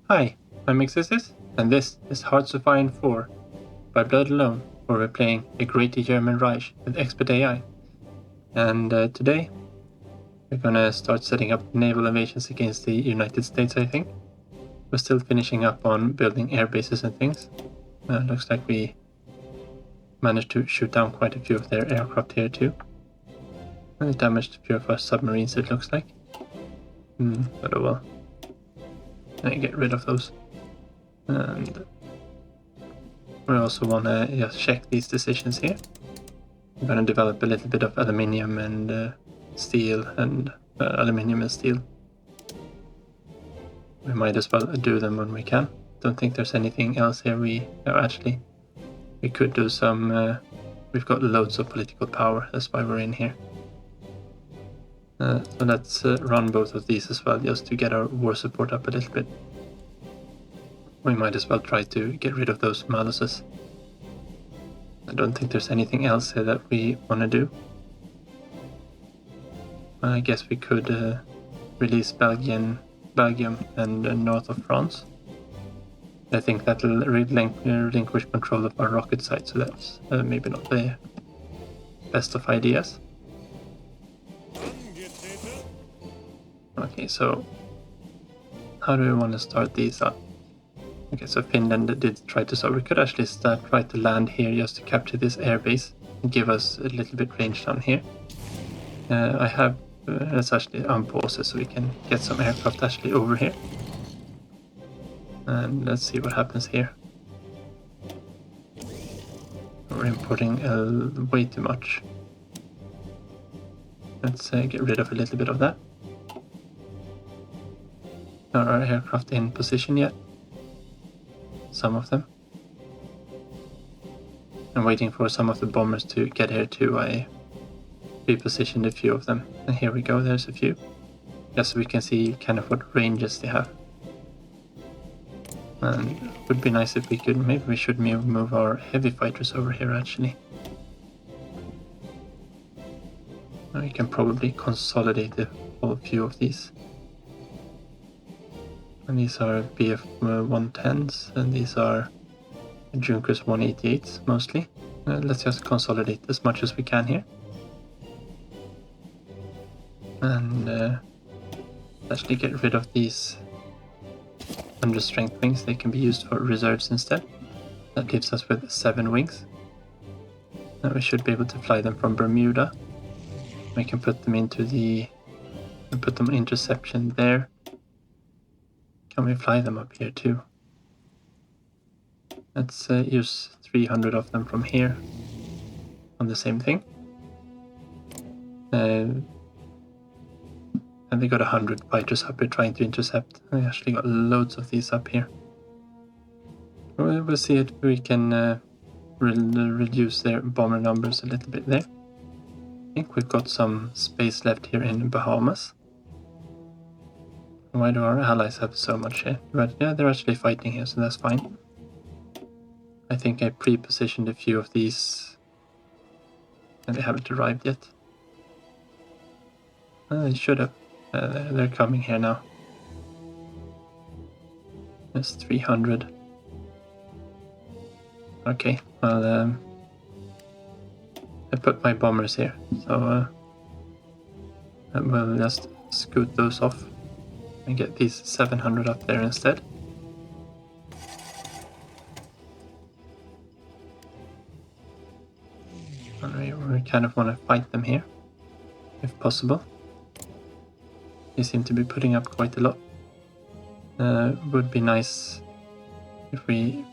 Hi, I'm Peices, and this is Hearts of Iron 4 by Blood Alone, where we're playing a great German Reich with expert AI. And today, we're gonna start setting up naval invasions against the United States, I think. We're still finishing up on building air bases and things. Looks like we managed to shoot down quite a few of their aircraft here too. And it damaged a few of our submarines, it looks like. But oh well. And get rid of those. And we also want to just check these decisions here. I'm going to develop a little bit of aluminium and steel and aluminium and steel. We might as well do them when we can. Don't think there's anything else here. We could do some. We've got loads of political power. That's why we're in here. So let's run both of these as well, just to get our war support up a little bit. We might as well try to get rid of those maluses. I don't think there's anything else here that we want to do. I guess we could release Belgium and north of France. I think that'll relinquish control of our rocket site, so that's maybe not the best of ideas. Okay, so how do we want to start these up? Okay, so Finland did try to start. We could actually try to land here just to capture this airbase and give us a little bit range down here. I have, let's actually unpause it so we can get some aircraft actually over here. And let's see what happens here. We're importing way too much. Let's get rid of a little bit of that. Are our aircraft in position yet? Some of them. I'm waiting for some of the bombers to get here too. I repositioned a few of them. And here we go, there's a few. Just so we can see kind of what ranges they have. And it would be nice if we could, maybe we should move our heavy fighters over here actually. And we can probably consolidate a whole few of these. And these are BF 110s, and these are Junkers 188s mostly. Let's just consolidate as much as we can here. And actually get rid of these under strength wings. They can be used for reserves instead. That leaves us with 7 wings. And we should be able to fly them from Bermuda. We can put them into put them in interception there. Can we fly them up here too? Let's use 300 of them from here on the same thing. And we got 100 fighters up here trying to intercept. We actually got loads of these up here. We'll see if we can reduce their bomber numbers a little bit there. I think we've got some space left here in Bahamas. Why do our allies have so much here? Yeah, they're actually fighting here, so that's fine. I think I pre-positioned a few of these, and they haven't arrived yet. They should have. They're coming here now. There's 300. Okay, well, I put my bombers here, so we'll just scoot those off and get these 700 up there instead. And we kind of want to fight them here, if possible. They seem to be putting up quite a lot. Would be nice if we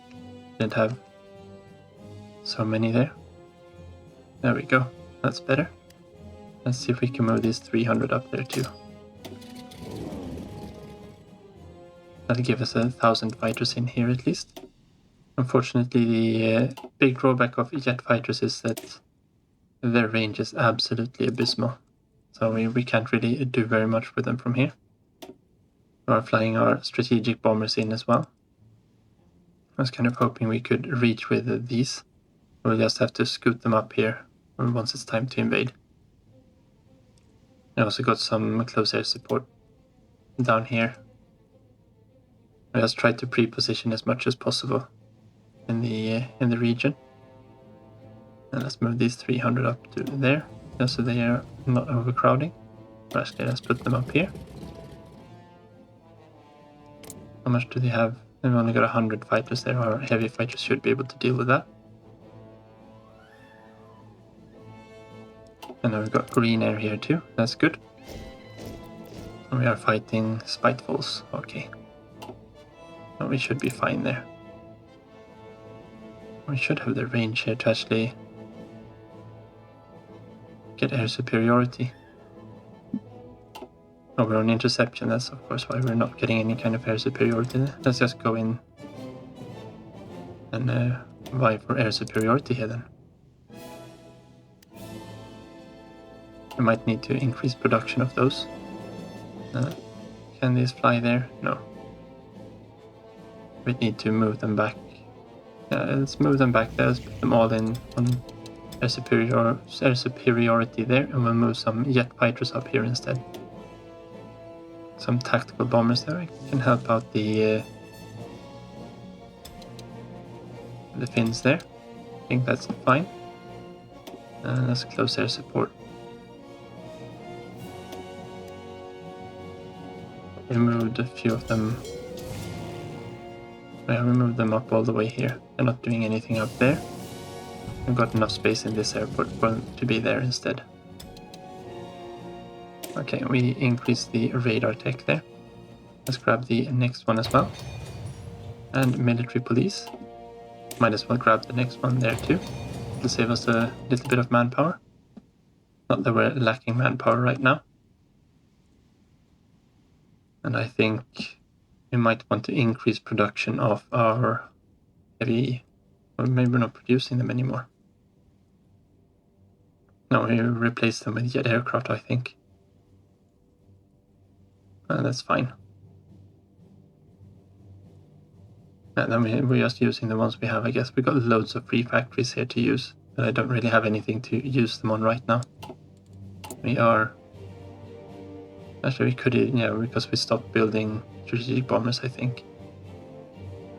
didn't have so many there. There we go, that's better. Let's see if we can move these 300 up there too. That'll give us 1,000 fighters in here at least. Unfortunately, the big drawback of jet fighters is that their range is absolutely abysmal. So we can't really do very much with them from here. We are flying our strategic bombers in as well. I was kind of hoping we could reach with these. We'll just have to scoot them up here once it's time to invade. I also got some close air support down here. I just try to pre-position as much as possible in the region. And let's move these 300 up to there, just so they are not overcrowding. Or actually, let's put them up here. How much do they have? They've only got 100 fighters there. Our heavy fighters should be able to deal with that. And now we've got green air here too. That's good. And we are fighting Spitefuls. Okay. Well, we should be fine there. We should have the range here to actually get air superiority. Oh, we're on interception. That's of course why we're not getting any kind of air superiority. Let's just go in and vie for air superiority here then. We might need to increase production of those. Can these fly there? No. We need to move them back. Let's move them back there. Let's put them all in on air superiority there, and we'll move some jet fighters up here instead. Some tactical bombers there can help out the Finns there. I think that's fine. Let's close air support. We moved a few of them. Yeah, we moved them up all the way here. They're not doing anything up there. We've got enough space in this airport for them to be there instead. Okay, we increase the radar tech there. Let's grab the next one as well. And military police. Might as well grab the next one there too. It'll save us a little bit of manpower. Not that we're lacking manpower right now. And I think we might want to increase production of our heavy, or maybe we're not producing them anymore. No, we replace them with jet aircraft, I think. That's fine. And then we're just using the ones we have, I guess. We've got loads of free factories here to use, but I don't really have anything to use them on right now. We are... Actually, we could, yeah, because we stopped building strategic bombers, I think.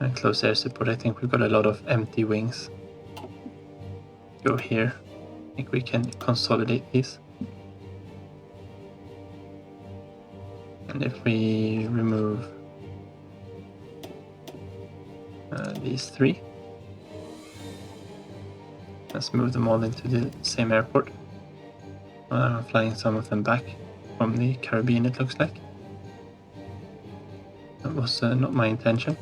And close air support, I think we've got a lot of empty wings. Go here. I think we can consolidate these. And if we remove these three, let's move them all into the same airport. I'm flying some of them back from the Caribbean, it looks like. That was not my intention.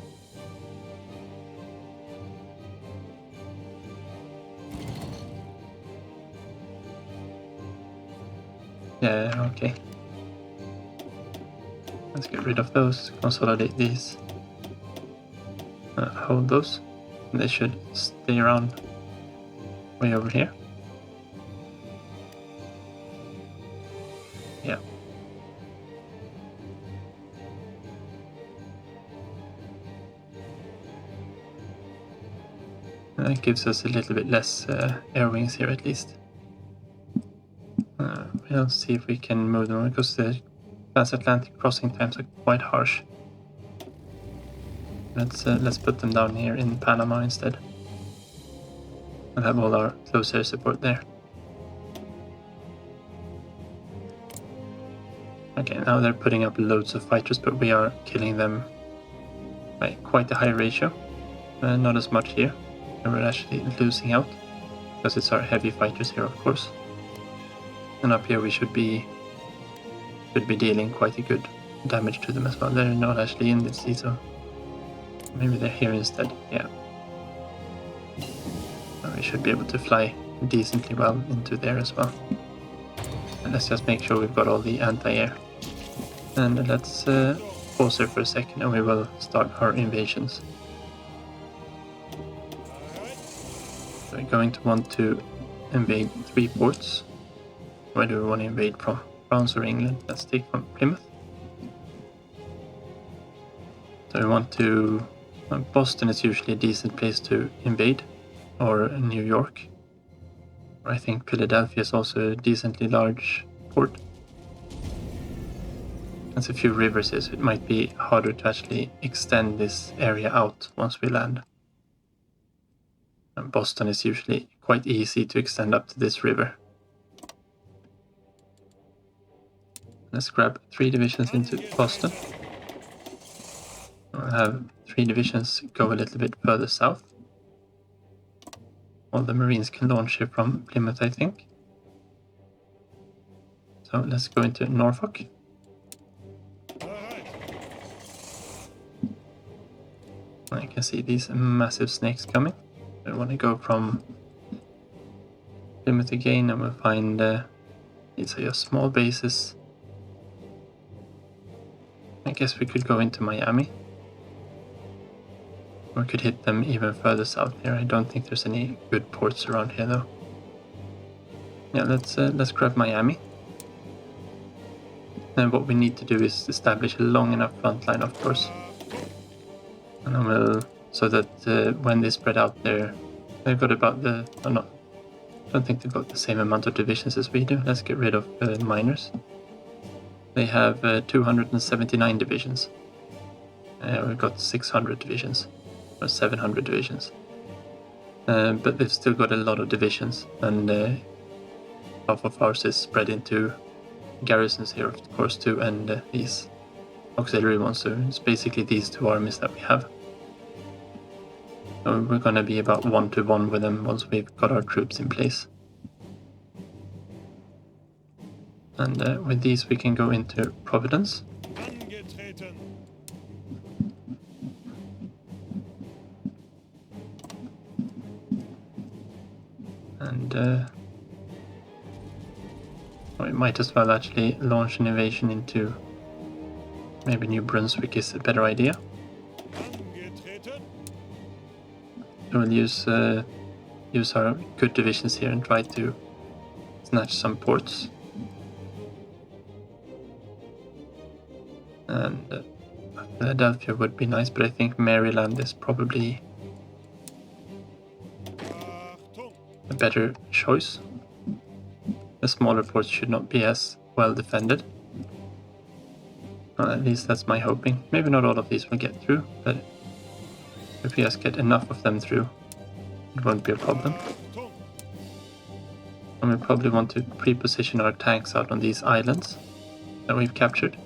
Yeah, okay. Let's get rid of those, consolidate these, hold those. They should stay around way over here. Yeah. And that gives us a little bit less air wings here at least. We'll see if we can move them because the transatlantic crossing times are quite harsh. Let's put them down here in Panama instead. And have all our close air support there. Okay, now they're putting up loads of fighters, but we are killing them by quite a high ratio. Not as much here. And we're actually losing out because it's our heavy fighters here, of course. And up here we should be dealing quite a good damage to them as well. They're not actually in this sea, so maybe they're here instead. Yeah. We should be able to fly decently well into there as well. And let's just make sure we've got all the anti-air. And let's pause there for a second and we will start our invasions. So we're going to want to invade 3 ports. Where do we want to invade from? France or England? Let's take from Plymouth. So we want to... Boston is usually a decent place to invade, or New York. I think Philadelphia is also a decently large port. There's a few rivers here, so it might be harder to actually extend this area out once we land. And Boston is usually quite easy to extend up to this river. Let's grab 3 divisions into Boston. We'll have 3 divisions go a little bit further south. All the Marines can launch here from Plymouth, I think. So let's go into Norfolk. I can see these massive snakes coming. I want to go from Plymouth again, and we'll find these are just small bases. I guess we could go into Miami. Or could hit them even further south here. I don't think there's any good ports around here though. Yeah, let's grab Miami. And what we need to do is establish a long enough front line, of course. And I will, so that when they spread out there, they've got about the, oh no, I don't think they've got the same amount of divisions as we do. Let's get rid of miners. They have 279 divisions. We've got 600 divisions, or 700 divisions. But they've still got a lot of divisions, and half of ours is spread into garrisons here, of course, too, and these auxiliary ones. So it's basically these 2 armies that we have. So we're going to be about 1-to-1 with them once we've got our troops in place. And with these we can go into Providence. And we might as well actually launch an invasion into maybe New Brunswick is a better idea. So we'll use our good divisions here and try to snatch some ports. And Philadelphia would be nice, but I think Maryland is probably a better choice. The smaller ports should not be as well defended. Well, at least that's my hoping. Maybe not all of these will get through, but if we just get enough of them through, it won't be a problem. And we probably want to pre-position our tanks out on these islands that we've captured,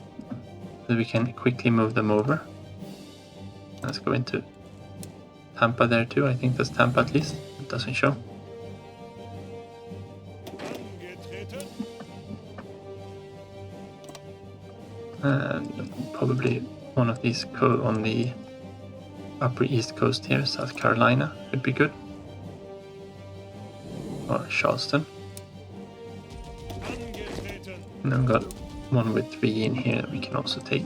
so we can quickly move them over. Let's go into Tampa there too. I think that's Tampa at least. It doesn't show. And probably one of these on the upper east coast here, South Carolina, could be good. Or Charleston. And then we've got one with 3 in here that we can also take.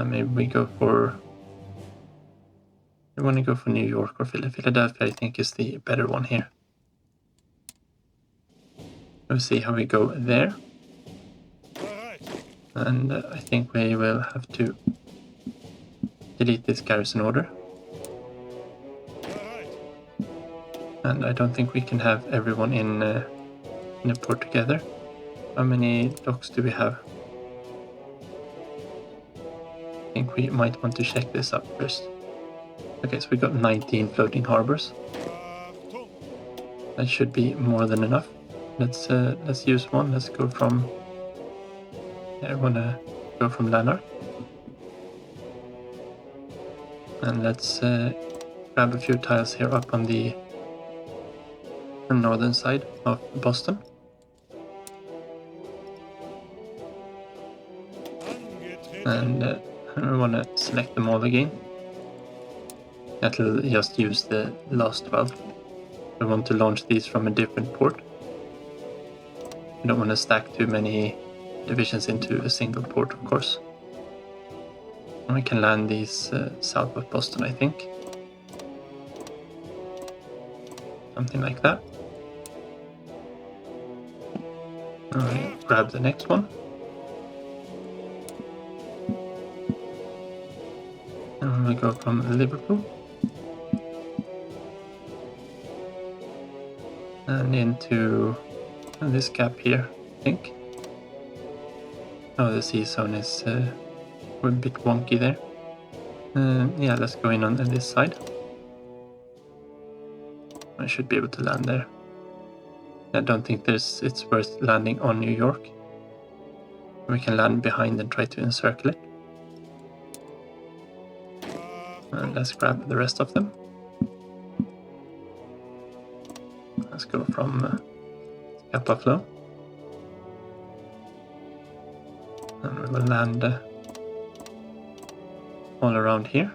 Maybe we go for... We want to go for New York or Philadelphia, I think, is the better one here. We'll see how we go there. And I think we will have to delete this garrison order. And I don't think we can have everyone in a port together. How many docks do we have? I think we might want to check this up first. Okay, so we got 19 floating harbors. That should be more than enough. Let's use one. Let's go from... Yeah, I want to go from Lanark. And let's grab a few tiles here up on the northern side of Boston. And I want to select them all again. That'll just use the last 12. I want to launch these from a different port. I don't want to stack too many divisions into a single port, of course. And we can land these south of Boston, I think. Something like that. I'll grab the next one. And we'll go from Liverpool. and into this gap here, I think. Oh, the sea zone is a bit wonky there. Yeah, let's go in on this side. I should be able to land there. I don't think it's worth landing on New York. We can land behind and try to encircle it. And let's grab the rest of them. Let's go from Kappa flow. And we will land all around here.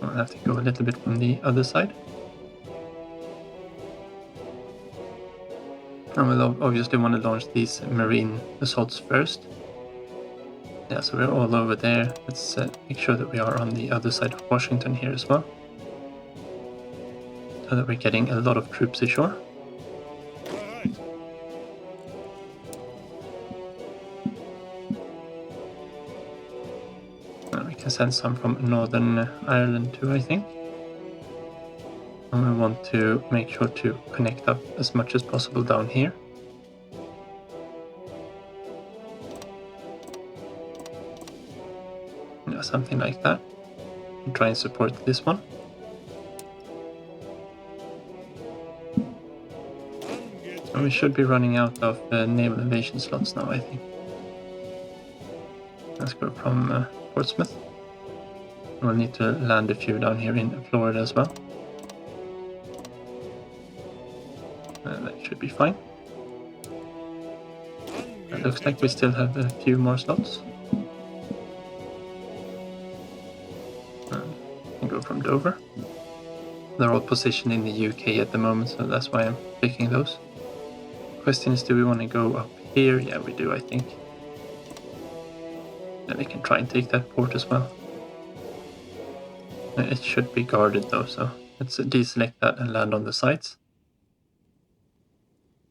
I'll have to go a little bit from the other side. And we'll obviously want to launch these marine assaults first. Yeah, so we're all over there. Let's make sure that we are on the other side of Washington here as well. So that we're getting a lot of troops ashore. And we can send some from Northern Ireland too, I think. And we want to make sure to connect up as much as possible down here. Yeah, something like that. And try and support this one. And we should be running out of naval invasion slots now, I think. Let's go from Portsmouth. We'll need to land a few down here in Florida as well. That should be fine. It looks like we still have a few more slots. And go from Dover. They're all positioned in the UK at the moment, so that's why I'm picking those. Question is, do we want to go up here? Yeah, we do, I think. Then we can try and take that port as well. It should be guarded though, so let's deselect that and land on the sides.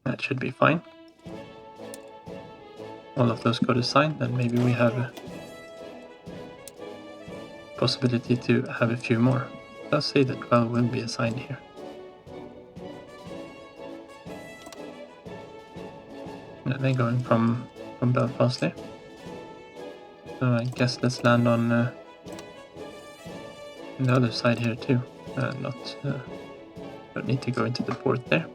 That should be fine. All of those got assigned, then maybe we have a possibility to have a few more. It does say that 12 will be assigned here. And they're going from Belfast there. So I guess let's land on the other side here too. Don't need to go into the port there.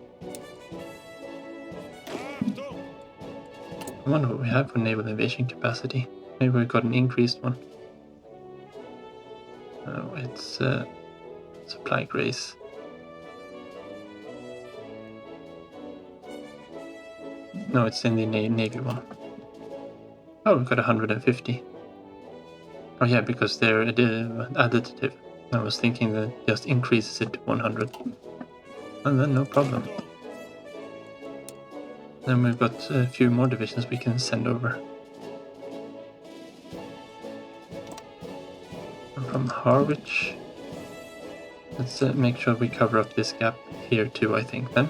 I wonder what we have for naval invasion capacity. Maybe we've got an increased one. Oh, it's supply grace. No, it's in the Navy one. Oh, we've got 150. Oh yeah, because they're additive. I was thinking that just increases it to 100. And then no problem. Then we've got a few more divisions we can send over. And from Harwich, let's make sure we cover up this gap here too, I think, then.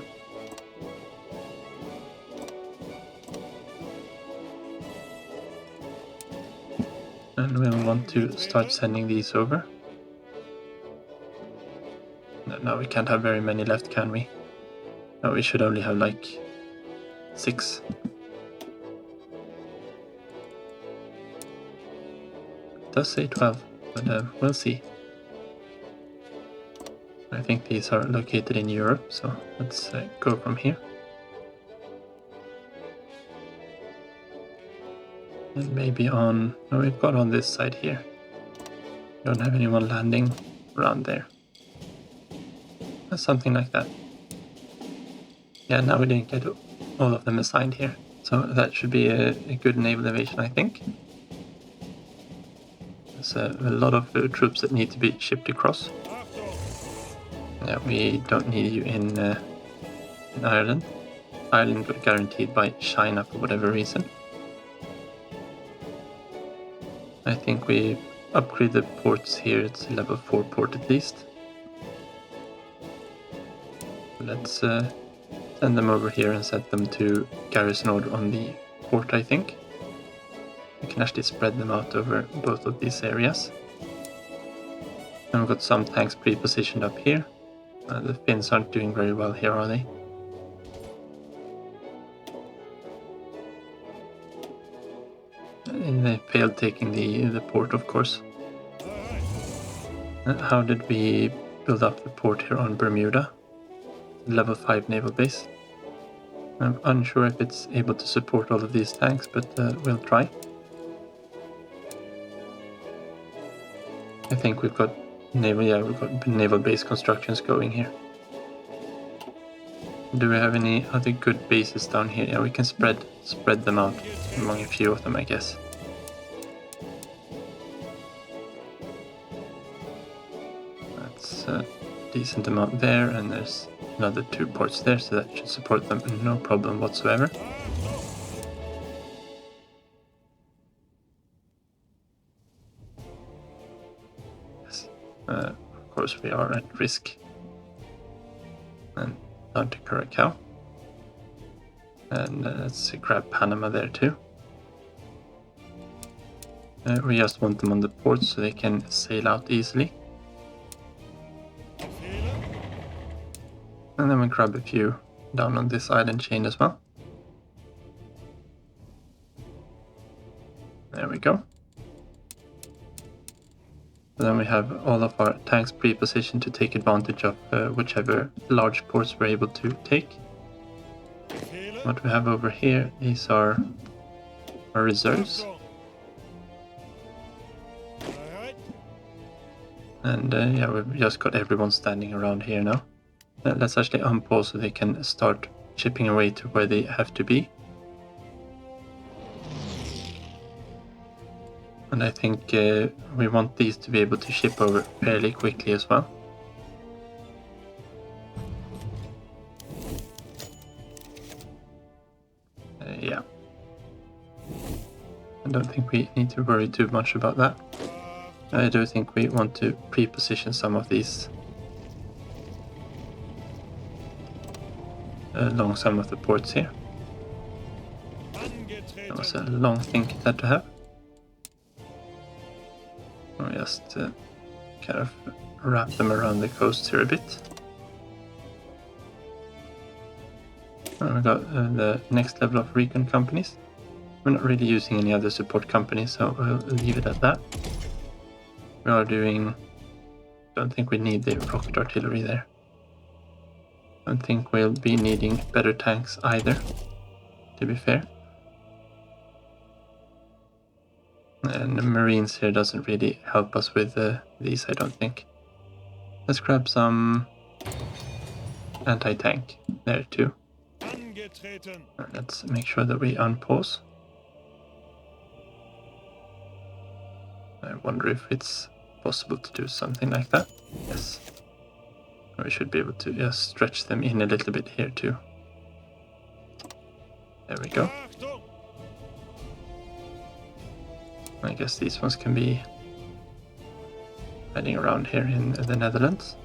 And we'll want to start sending these over. No, we can't have very many left, can we? No, we should only have like 6. It does say 12, but we'll see. I think these are located in Europe, so let's go from here. And maybe on... No, we've got on this side here. Don't have anyone landing around there. Something like that. Yeah, now we didn't get all of them assigned here. So that should be a good naval invasion, I think. There's a lot of troops that need to be shipped across. Yeah, we don't need you in Ireland. Ireland got guaranteed by China for whatever reason. I think we upgrade the ports here. It's a level 4 port at least. Let's send them over here and set them to garrison order on the port, I think. We can actually spread them out over both of these areas. And we've got some tanks pre-positioned up here. The Finns aren't doing very well here, are they? And they failed taking the port, of course. How did we build up the port here on Bermuda? Level 5 naval base. I'm unsure if it's able to support all of these tanks, but we'll try. I think we've got naval base constructions going here. Do we have any other good bases down here? Yeah, we can spread them out among a few of them, I guess. That's a decent amount there, and there's another 2 ports there, so that should support them no problem whatsoever. Yes, of course we are at risk. And down to Curacao. And let's grab Panama there too. We just want them on the port so they can sail out easily. And then we grab a few down on this island chain as well. There we go. And then we have all of our tanks pre-positioned to take advantage of whichever large ports we're able to take. What we have over here, these are our reserves. And yeah, we've just got everyone standing around here now. Let's actually unpause so they can start chipping away to where they have to be. And I think we want these to be able to ship over fairly quickly as well. Yeah. I don't think we need to worry too much about that. I do think we want to pre-position some of these along some of the ports here. That was a long thing that to have. I'll just kind of wrap them around the coast here a bit. And we got the next level of recon companies. We're not really using any other support companies, so we'll leave it at that. We are doing... don't think we need the rocket artillery there. Don't think we'll be needing better tanks either, to be fair. And the Marines here doesn't really help us with these, I don't think. Let's grab some anti-tank there too. Let's make sure that we unpause. I wonder if it's possible to do something like that. Yes. We should be able to just stretch them in a little bit here too. There we go. I guess these ones can be heading around here in the Netherlands.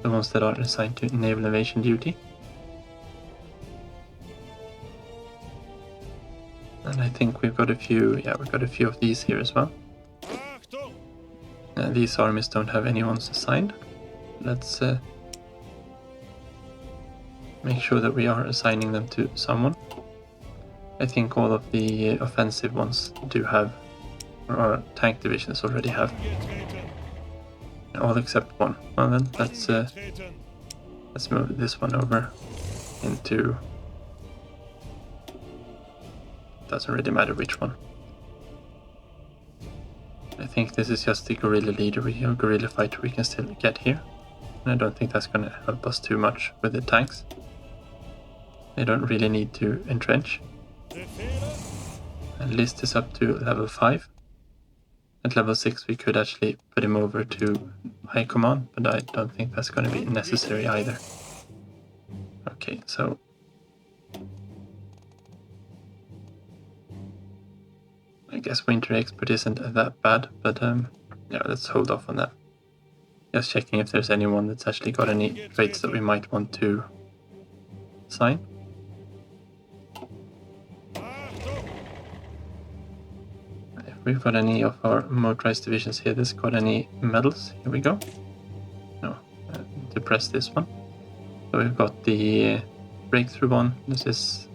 The ones that are assigned to naval invasion duty. And I think we've got a few, yeah, we've got a few of these here as well. These armies don't have anyone assigned. Let's make sure that we are assigning them to someone. I think all of the offensive ones do have, or our tank divisions already have. All except one. Well then, let's move this one over into... doesn't really matter which one. I think this is just the guerrilla leader, or guerrilla fighter we can still get here. And I don't think that's going to help us too much with the tanks. They don't really need to entrench. And List is up to level 5. At level 6 we could actually put him over to high command, but I don't think that's going to be necessary either. Okay, so... I guess Winter Expert isn't that bad, but yeah, let's hold off on that. Just checking if there's anyone that's actually got any traits that we might want to assign. we've got any of our motorized divisions here that's got any medals. Here we go. No, depress this one. So we've got the breakthrough one. This is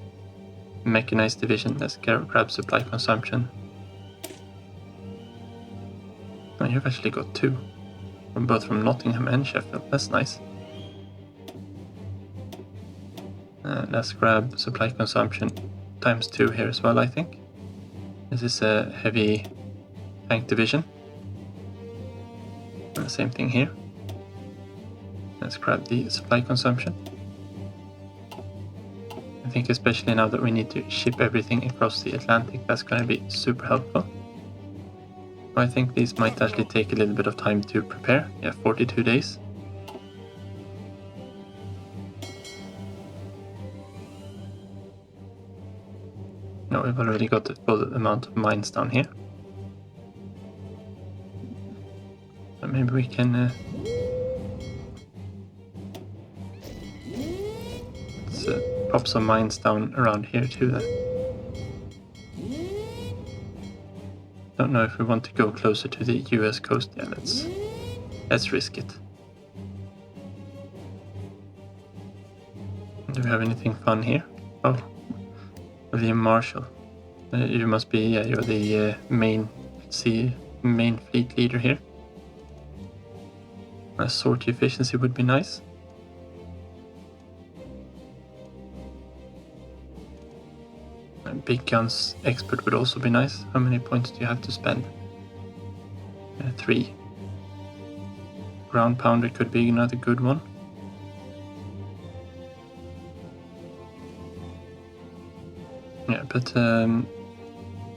mechanized division. Let's grab supply consumption. Oh, you've actually got two, both from Nottingham and Sheffield. That's nice. Let's grab supply consumption ×2 here as well, I think. This is a heavy tank division. Same thing here. Let's grab the supply consumption. I think especially now that we need to ship everything across the Atlantic, that's going to be super helpful. I think these might actually take a little bit of time to prepare. Yeah, 42 days. No, we've already got the full amount of mines down here. So maybe we can... let's pop some mines down around here too then. Don't know if we want to go closer to the US coast. Yeah, let's risk it. Do we have anything fun here? Oh, William Marshall. You must be, yeah, you're the main fleet leader here. A sortie efficiency would be nice. A big guns expert would also be nice. How many points do you have to spend? 3. Ground pounder could be another good one. Yeah, but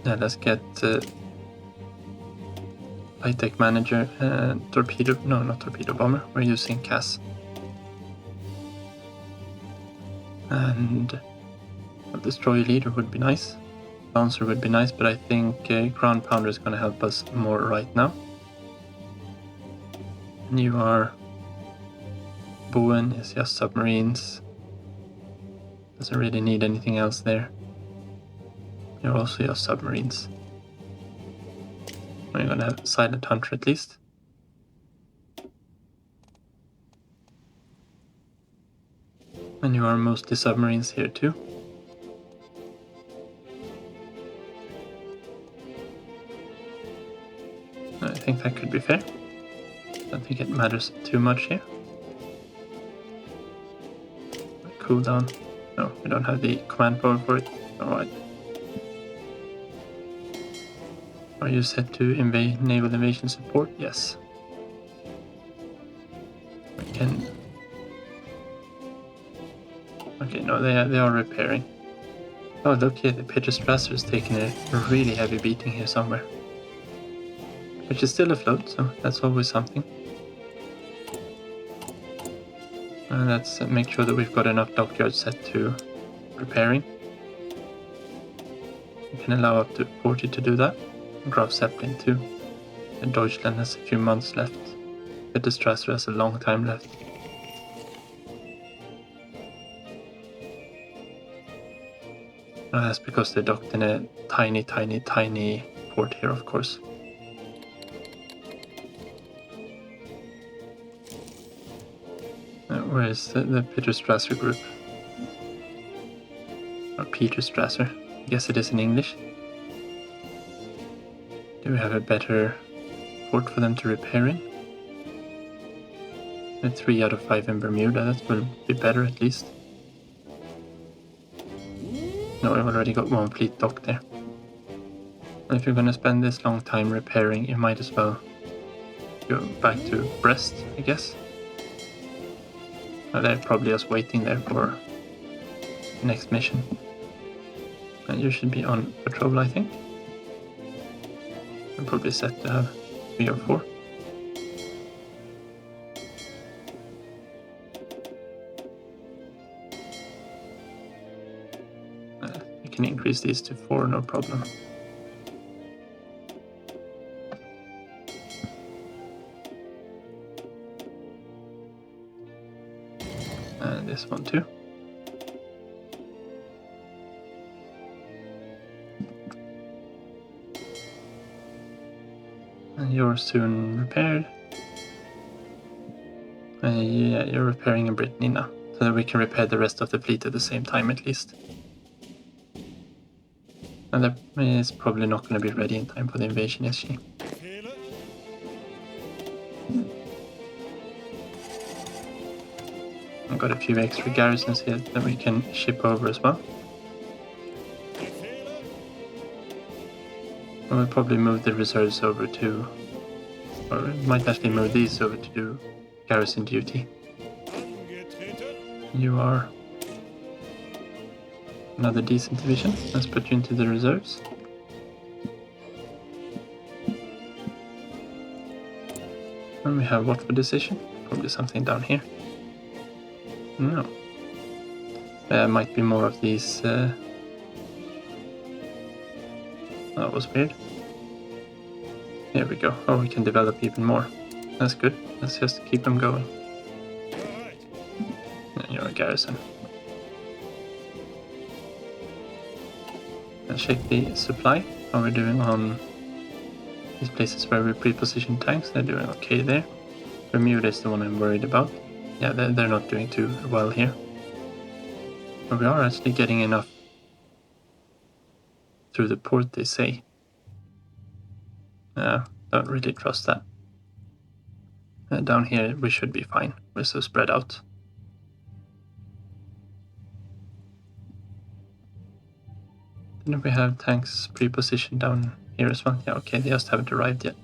yeah, let's get high-tech manager, torpedo, no, not torpedo bomber, we're using CAS. And a destroyer leader would be nice, bouncer would be nice, but I think ground pounder is going to help us more right now. And you are Bowen, is just submarines, doesn't really need anything else there. You're also your submarines. We're gonna have silent hunter at least. And you are mostly submarines here too. I think that could be fair. Don't think it matters too much here. Cooldown. No, we don't have the command power for it. Alright. Are you set to naval invasion support? Yes. We can... Okay, no, they are repairing. Oh, look here, the Peter Strasser is taking a really heavy beating here somewhere. Which is still afloat, so that's always something. And let's make sure that we've got enough dockyards set to repairing. We can allow up to 40 to do that. Graf Zeppelin too. And Deutschland has a few months left. Peter Strasser has a long time left. Oh, that's because they docked in a tiny port here, of course. Where is the Peter Strasser group? Or Peter Strasser, I guess it is in English. Do we have a better port for them to repair in? A 3 out of 5 in Bermuda, that will be better at least. No, we've already got one fleet docked there. And if you're gonna spend this long time repairing, you might as well go back to Brest, I guess. They're probably just waiting there for the next mission. And you should be on patrol, I think. I'm probably set to have 3 or 4. You can increase these to 4, no problem. And this one too. You're soon repaired. Yeah, you're repairing in Brittany now, so that we can repair the rest of the fleet at the same time at least. And that is probably not going to be ready in time for the invasion, is she? I've got a few extra garrisons here that we can ship over as well. And we'll probably move the reserves over to, or we might actually move these over to do garrison duty. You are another decent division. Let's put you into the reserves. And we have what for decision? Probably something down here. No. There might be more of these. That was weird. Here we go. Oh, we can develop even more. That's good. Let's just keep them going. And you're a garrison. Let's check the supply. How we're doing on these places where we pre-positioned tanks. They're doing okay there. Bermuda is the one I'm worried about. Yeah, they're not doing too well here. But we are actually getting enough through the port, they say. Don't really trust that. Down here we should be fine. We're so spread out. Didn't we have tanks pre-positioned down here as well? Yeah, okay, they just haven't arrived yet.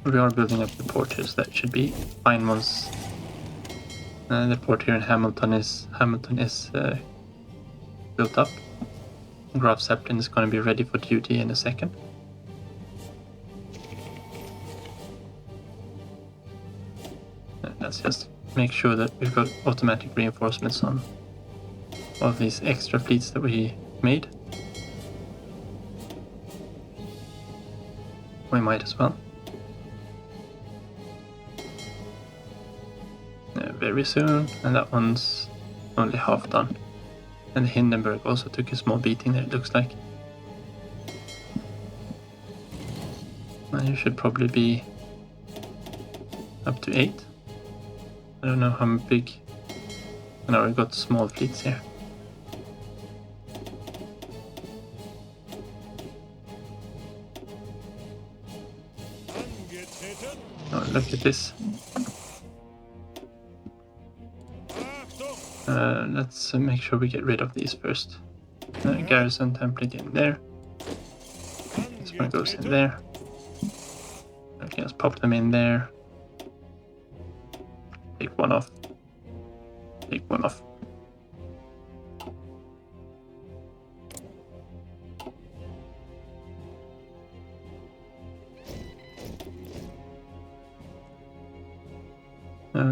We are building up the port here, so that should be fine once the port here in Hamilton is built up. Graf Zeppelin is going to be ready for duty in a second. Let's just make sure that we've got automatic reinforcements on all of these extra fleets that we made. We might as well. Very soon, and that one's only half done. And Hindenburg also took a small beating there, it looks like. And you should probably be up to 8. I don't know how big. I know we've got small fleets here. Oh, look at this. Let's make sure we get rid of these first. Garrison template in there. This one goes in there. Okay, let's pop them in there. Take one off. Take one off.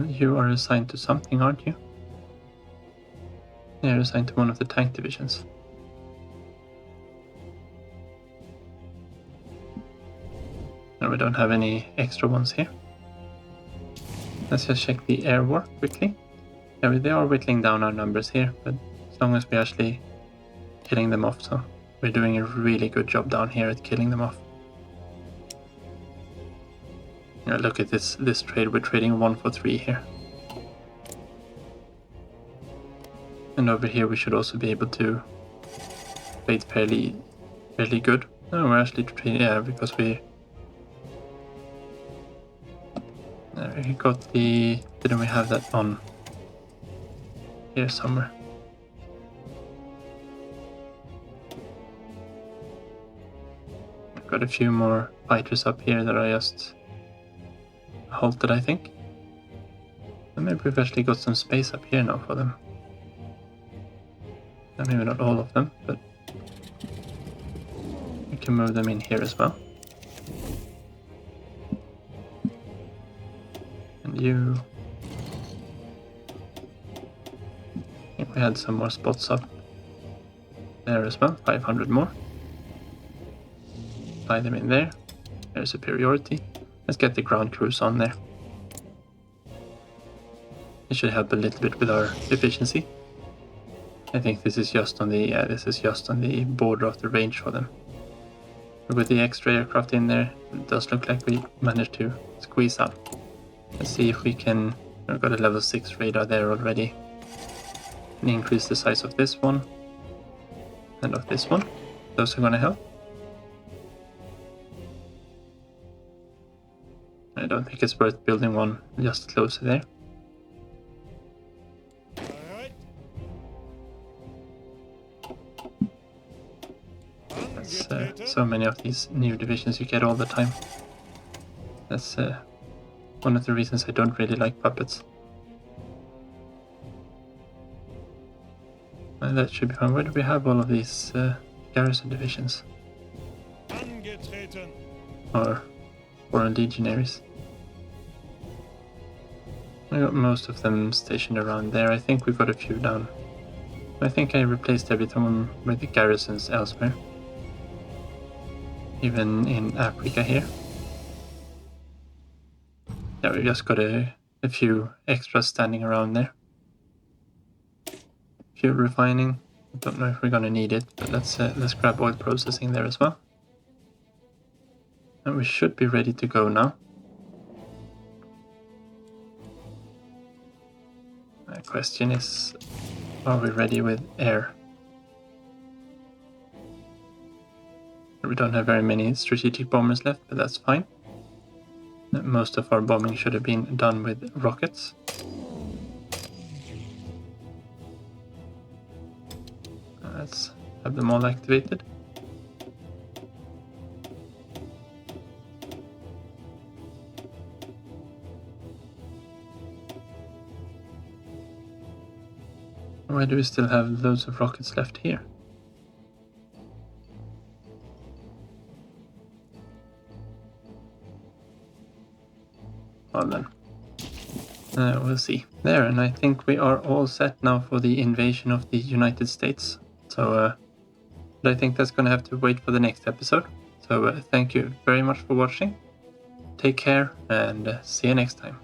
You are assigned to something, aren't you? You're assigned to one of the tank divisions. No, we don't have any extra ones here. Let's just check the air war quickly. Yeah, they are whittling down our numbers here, but as long as we're actually killing them off, so we're doing a really good job down here at killing them off. Yeah, look at this trade. We're trading 1 for 3 here. And over here we should also be able to trade fairly good. No, we're actually trading, yeah, because we got the, didn't we have that on here somewhere? I've got a few more fighters up here that are just halted, I think. And maybe we've actually got some space up here now for them. Maybe not all of them, but we can move them in here as well. And you... I think we had some more spots up there as well, 500 more. Fly them in there. There's superiority. Let's get the ground crews on there. It should help a little bit with our efficiency. I think this is just on the border of the range for them. With the extra aircraft in there, it does look like we managed to squeeze out. Let's see if we can... We've got a level 6 radar there already. And increase the size of this one. And of this one. Those are gonna help. I don't think it's worth building one just closer there. That's so many of these new divisions you get all the time. That's one of the reasons I don't really like puppets. That should be fine. Where do we have all of these garrison divisions? Or foreign legionaries? I got most of them stationed around there. I think we've got a few down. I think I replaced everything with the garrisons elsewhere. Even in Africa here. Yeah, we've just got a few extras standing around there. Fuel refining. I don't know if we're gonna need it, but let's grab oil processing there as well. And we should be ready to go now. The question is, are we ready with air? We don't have very many strategic bombers left, but that's fine. Most of our bombing should have been done with rockets. Let's have them all activated. Why do we still have loads of rockets left here? Well then, we'll see. There, and I think we are all set now for the invasion of the United States. So, but I think that's going to have to wait for the next episode. So thank you very much for watching. Take care and see you next time.